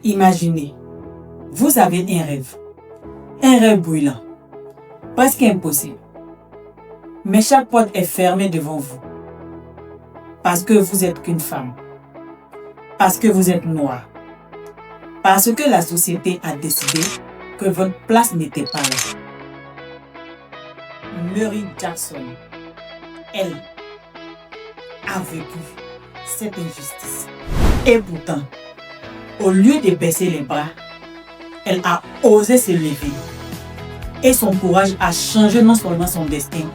Imaginez, vous avez un rêve brûlant, presque impossible. Mais chaque porte est fermée devant vous. Parce que vous n'êtes qu'une femme. Parce que vous êtes noire. Parce que la société a décidé que votre place n'était pas là. Mary Jackson, elle, a vécu cette injustice. Et pourtant, au lieu de baisser les bras, elle a osé se lever. Et son courage a changé non seulement son destin,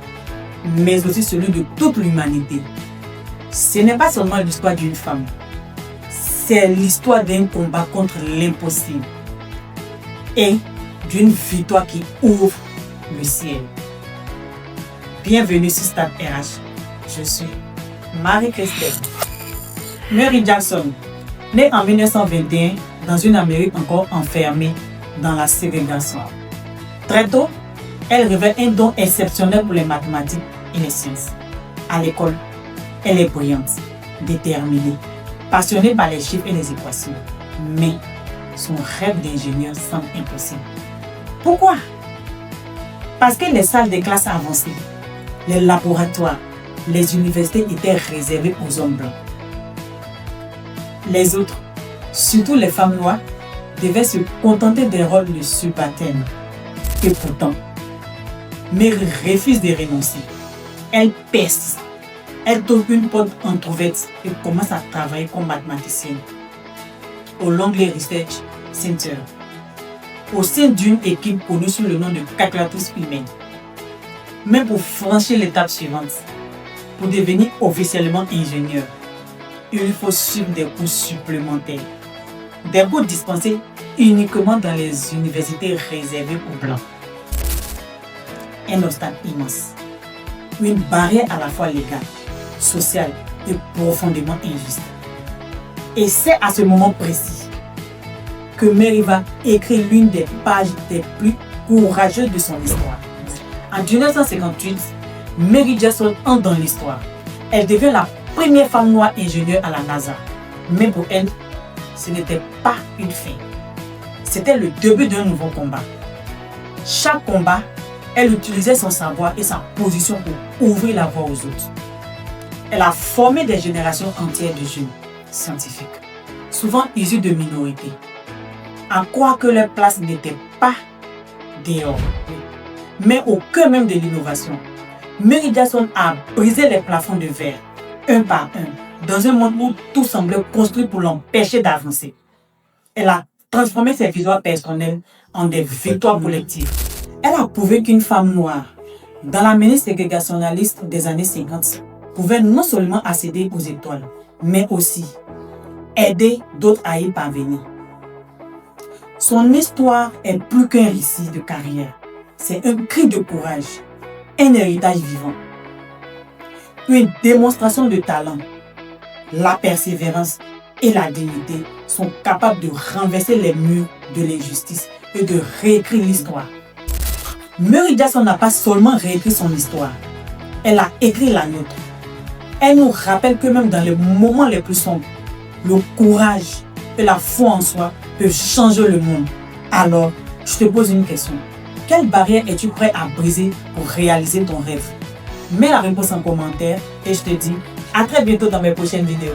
mais aussi celui de toute l'humanité. Ce n'est pas seulement l'histoire d'une femme, c'est l'histoire d'un combat contre l'impossible et d'une victoire qui ouvre le ciel. Bienvenue sur Stade RH. Je suis Marie-Christelle. Mary Jackson, née en 1921 dans une Amérique encore enfermée dans la ségrégation. Très tôt, elle révèle un don exceptionnel pour les mathématiques et les sciences. À l'école, elle est brillante, déterminée, passionnée par les chiffres et les équations. Mais son rêve d'ingénieur semble impossible. Pourquoi? Parce que les salles de classe avancées, les laboratoires, les universités étaient réservées aux hommes blancs. Les autres, surtout les femmes noires, devaient se contenter des rôles de subalternes. Et pourtant, Mary refuse de renoncer. Elle persiste. Elle trouve une porte entrouverte et commence à travailler comme mathématicienne au Langley Research Center, au sein d'une équipe connue sous le nom de calculatrice humaine. Mais pour franchir l'étape suivante, pour devenir officiellement ingénieur, il faut suivre des cours supplémentaires. Des cours dispensés uniquement dans les universités réservées aux Blancs. Un obstacle immense. Une barrière à la fois légale, sociale et profondément injuste. Et c'est à ce moment précis que Mary va écrire l'une des pages les plus courageuses de son histoire. En 1958, Mary Jackson entre dans l'histoire. Elle devient la première femme noire ingénieure à la NASA. Mais pour elle, ce n'était pas une fin. C'était le début d'un nouveau combat. Chaque combat, elle utilisait son savoir et sa position pour ouvrir la voie aux autres. Elle a formé des générations entières de jeunes scientifiques, souvent issus de minorités, à croire que leur place n'était pas dehors, mais au cœur même de l'innovation. Mary Jackson a brisé les plafonds de verre, un par un, dans un monde où tout semblait construit pour l'empêcher d'avancer. Elle a transformé ses victoires personnelles en des victoires collectives. Elle a prouvé qu'une femme noire, dans la menace ségrégationnaliste des années 50, pouvait non seulement accéder aux étoiles, mais aussi aider d'autres à y parvenir. Son histoire est plus qu'un récit de carrière. C'est un cri de courage, un héritage vivant, une démonstration de talent. La persévérance et la dignité sont capables de renverser les murs de l'injustice et de réécrire l'histoire. Mary Jackson n'a pas seulement réécrit son histoire, elle a écrit la nôtre. Elle nous rappelle que même dans les moments les plus sombres, le courage et la foi en soi peuvent changer le monde. Alors, je te pose une question. Quelle barrière es-tu prêt à briser pour réaliser ton rêve? Mets la réponse en commentaire et je te dis à très bientôt dans mes prochaines vidéos.